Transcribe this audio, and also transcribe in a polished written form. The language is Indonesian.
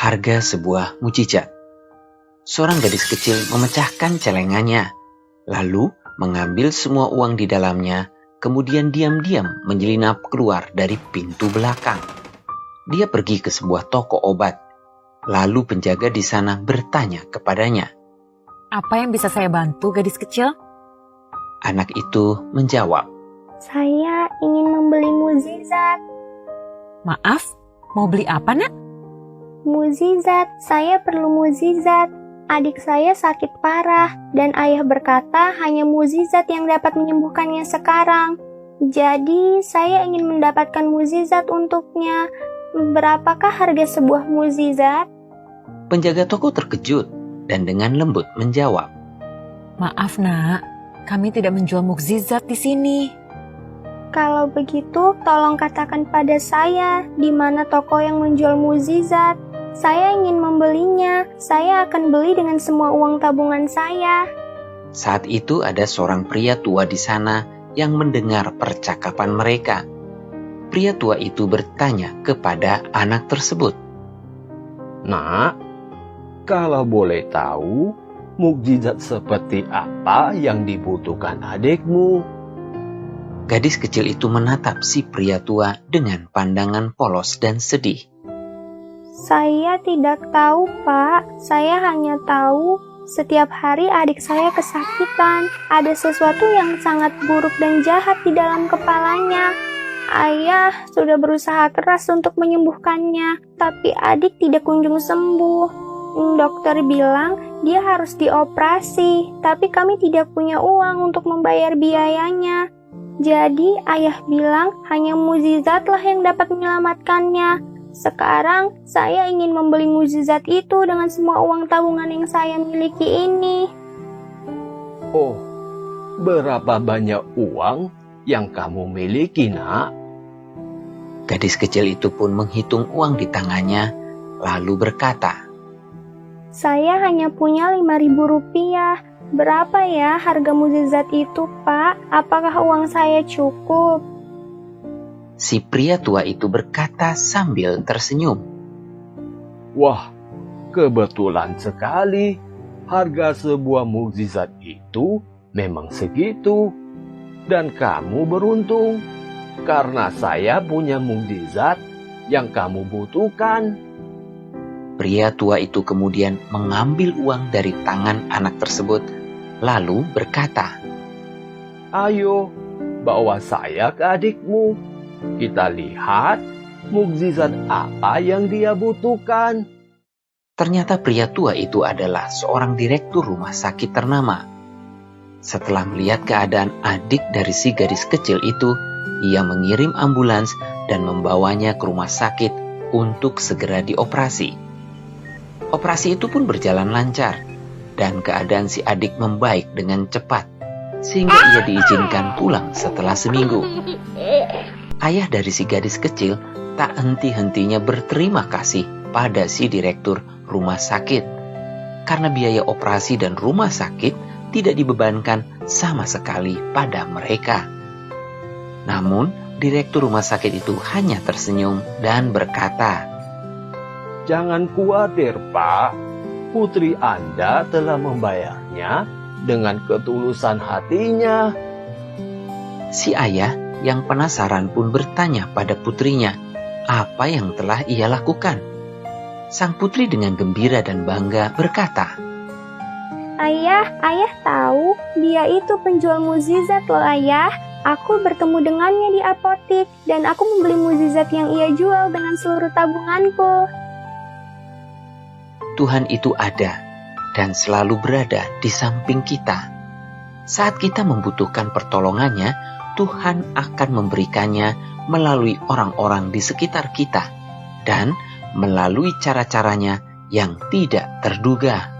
Harga sebuah mukjizat. Seorang gadis kecil memecahkan celengannya, lalu mengambil semua uang di dalamnya, kemudian diam-diam menyelinap keluar dari pintu belakang. Dia pergi ke sebuah toko obat, lalu penjaga di sana bertanya kepadanya, "Apa yang bisa saya bantu, gadis kecil?" Anak itu menjawab, "Saya ingin membeli mukjizat." "Maaf, mau beli apa, Nak?" "Mukjizat, saya perlu mukjizat. Adik saya sakit parah dan ayah berkata hanya mukjizat yang dapat menyembuhkannya sekarang. Jadi saya ingin mendapatkan mukjizat untuknya. Berapakah harga sebuah mukjizat?" Penjaga toko terkejut dan dengan lembut menjawab, "Maaf, Nak, kami tidak menjual mukjizat di sini." "Kalau begitu, tolong katakan pada saya di mana toko yang menjual mukjizat. Saya ingin membelinya. Saya akan beli dengan semua uang tabungan saya." Saat itu ada seorang pria tua di sana yang mendengar percakapan mereka. Pria tua itu bertanya kepada anak tersebut, "Nak, kalau boleh tahu, mukjizat seperti apa yang dibutuhkan adikmu?" Gadis kecil itu menatap si pria tua dengan pandangan polos dan sedih. "Saya tidak tahu, Pak. Saya hanya tahu setiap hari adik saya kesakitan. Ada sesuatu yang sangat buruk dan jahat di dalam kepalanya. Ayah sudah berusaha keras untuk menyembuhkannya, tapi adik tidak kunjung sembuh. Dokter bilang dia harus dioperasi, tapi kami tidak punya uang untuk membayar biayanya. Jadi ayah bilang hanya mukjizatlah yang dapat menyelamatkannya. Sekarang saya ingin membeli mukjizat itu dengan semua uang tabungan yang saya miliki ini." "Oh, berapa banyak uang yang kamu miliki, Nak?" Gadis kecil itu pun menghitung uang di tangannya, lalu berkata, "Saya hanya punya 5.000 rupiah. Berapa ya harga mukjizat itu, Pak? Apakah uang saya cukup?" Si pria tua itu berkata sambil tersenyum, "Wah, kebetulan sekali. Harga sebuah mukjizat itu memang segitu. Dan kamu beruntung, karena saya punya mukjizat yang kamu butuhkan." Pria tua itu kemudian mengambil uang dari tangan anak tersebut, lalu berkata, "Ayo, bawa saya ke adikmu. Kita lihat mukjizat apa yang dia butuhkan." Ternyata pria tua itu adalah seorang direktur rumah sakit ternama. Setelah melihat keadaan adik dari si gadis kecil itu, ia mengirim ambulans dan membawanya ke rumah sakit untuk segera dioperasi. Operasi itu pun berjalan lancar, dan keadaan si adik membaik dengan cepat, sehingga ia diizinkan pulang setelah seminggu. Ayah dari si gadis kecil tak henti-hentinya berterima kasih pada si direktur rumah sakit, karena biaya operasi dan rumah sakit tidak dibebankan sama sekali pada mereka. Namun, direktur rumah sakit itu hanya tersenyum dan berkata, "Jangan khawatir, Pak. Putri Anda telah membayarnya dengan ketulusan hatinya." Si ayah yang penasaran pun bertanya pada putrinya apa yang telah ia lakukan. Sang putri dengan gembira dan bangga berkata, Ayah tahu dia itu penjual mukjizat loh, Ayah. Aku bertemu dengannya di apotik dan aku membeli mukjizat yang ia jual dengan seluruh tabunganku." Tuhan itu ada dan selalu berada di samping kita. Saat kita membutuhkan pertolongannya, Tuhan akan memberikannya melalui orang-orang di sekitar kita dan melalui cara-caranya yang tidak terduga.